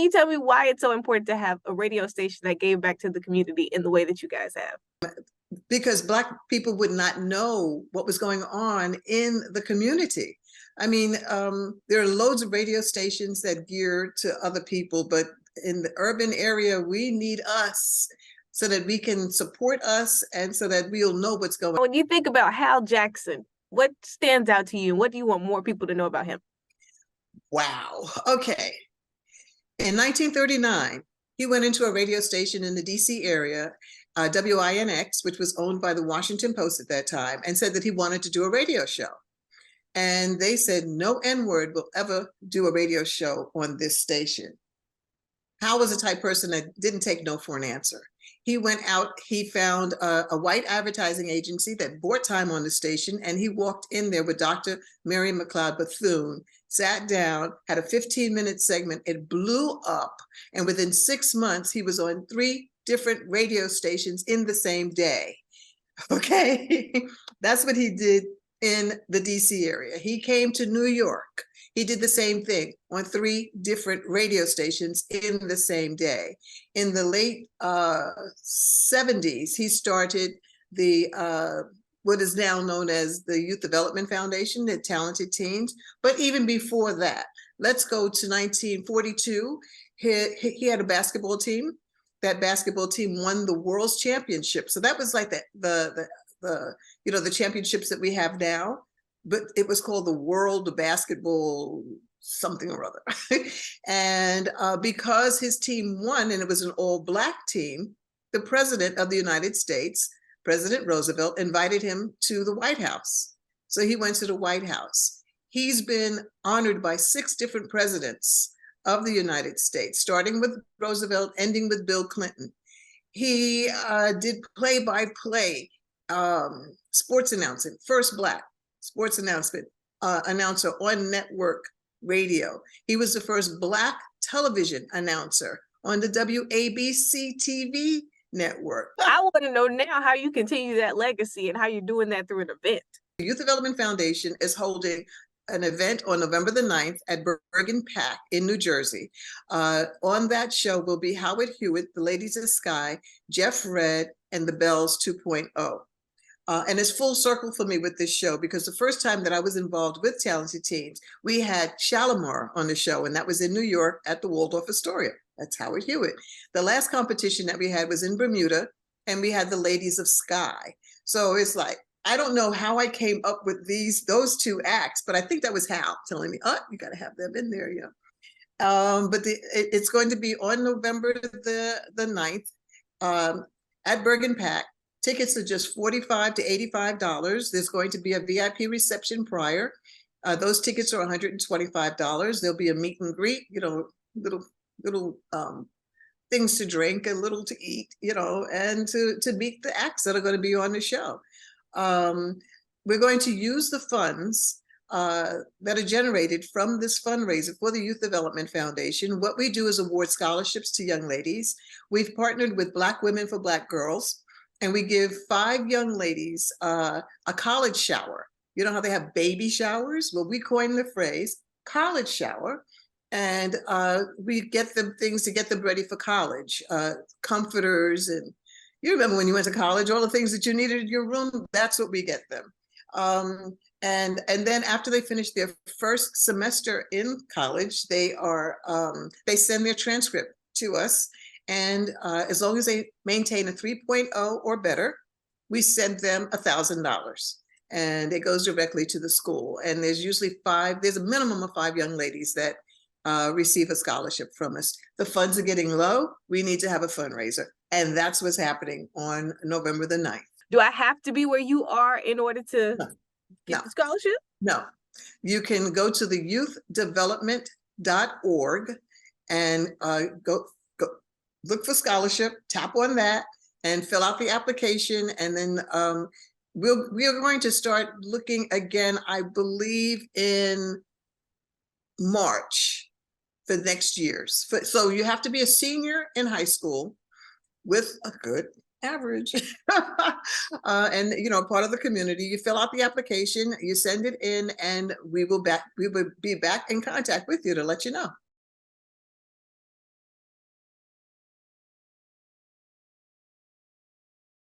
you tell me why it's so important to have a radio station that gave back to the community in the way that you guys have? Because Black people would not know what was going on in the community. I mean, there are loads of radio stations that gear to other people, but in the urban area, we need us so that we can support us and so that we'll know what's going on. When you think about Hal Jackson, what stands out to you? What do you want more people to know about him? Wow. Okay. In 1939, he went into a radio station in the DC area, WINX, which was owned by the Washington Post at that time, and said that he wanted to do a radio show. And they said, no N-word will ever do a radio show on this station. Hal was the type person that didn't take no for an answer. He went out, he found a white advertising agency that bought time on the station, and he walked in there with Dr. Mary McLeod Bethune, sat down, had a 15-minute segment. It blew up. And within 6 months, he was on 3 different radio stations in the same day. Okay, that's what he did in the DC area. He came to New York. He did the same thing on 3 different radio stations in the same day. In the late 70s, he started the what is now known as the Youth Development Foundation, the Talented Teens. But even before that, let's go to 1942. He had a basketball team. That basketball team won the World's Championship. So that was like the championships that we have now, but it was called the World Basketball something or other. And because his team won, and it was an all-Black team, the President of the United States, President Roosevelt, invited him to the White House. So he went to the White House. He's been honored by 6 different presidents of the United States, starting with Roosevelt, ending with Bill Clinton. He did play-by-play sports announcing, first Black sports announcer on network radio. He was the first Black television announcer on the WABC TV network. I want to know now how you continue that legacy and how you're doing that through an event. The Youth Development Foundation is holding an event on November the 9th at Bergen PAC in New Jersey. On that show will be Howard Hewitt, the Ladies of the Sky, Jeff Redd, and the Bells 2.0. And it's full circle for me with this show, because the first time that I was involved with Talented Teens, we had Shalimar on the show, and that was in New York at the Waldorf Astoria. That's Howard Hewitt. The last competition that we had was in Bermuda, and we had the Ladies of Sky. So it's like, I don't know how I came up with those 2 acts, but I think that was Hal telling me, oh, you got to have them in there, yeah. But it's going to be on November the 9th at Bergen PAC. Tickets are just $45 to $85. There's going to be a VIP reception prior. Those tickets are $125. There'll be a meet and greet, little things to drink, a little to eat, and to meet the acts that are going to be on the show. We're going to use the funds that are generated from this fundraiser for the Youth Development Foundation. What we do is award scholarships to young ladies. We've partnered with Black Women for Black Girls, and we give 5 young ladies a college shower. You know how they have baby showers? Well, we coined the phrase college shower, and we get them things to get them ready for college, comforters, and you remember when you went to college, all the things that you needed in your room, that's what we get them. And then after they finish their first semester in college, they send their transcript to us. And as long as they maintain a 3.0 or better, we send them $1,000. And it goes directly to the school. And there's usually there's a minimum of 5 young ladies that receive a scholarship from us. The funds are getting low. We need to have a fundraiser. And that's what's happening on November the 9th. Do I have to be where you are in order to get the scholarship? No. You can go to the youthdevelopment.org and go look for scholarship, tap on that, and fill out the application. And then we are going to start looking again, I believe, in March for next year's. So you have to be a senior in high school with a good average and part of the community. You fill out the application, you send it in, and we will be back in contact with you to let you know.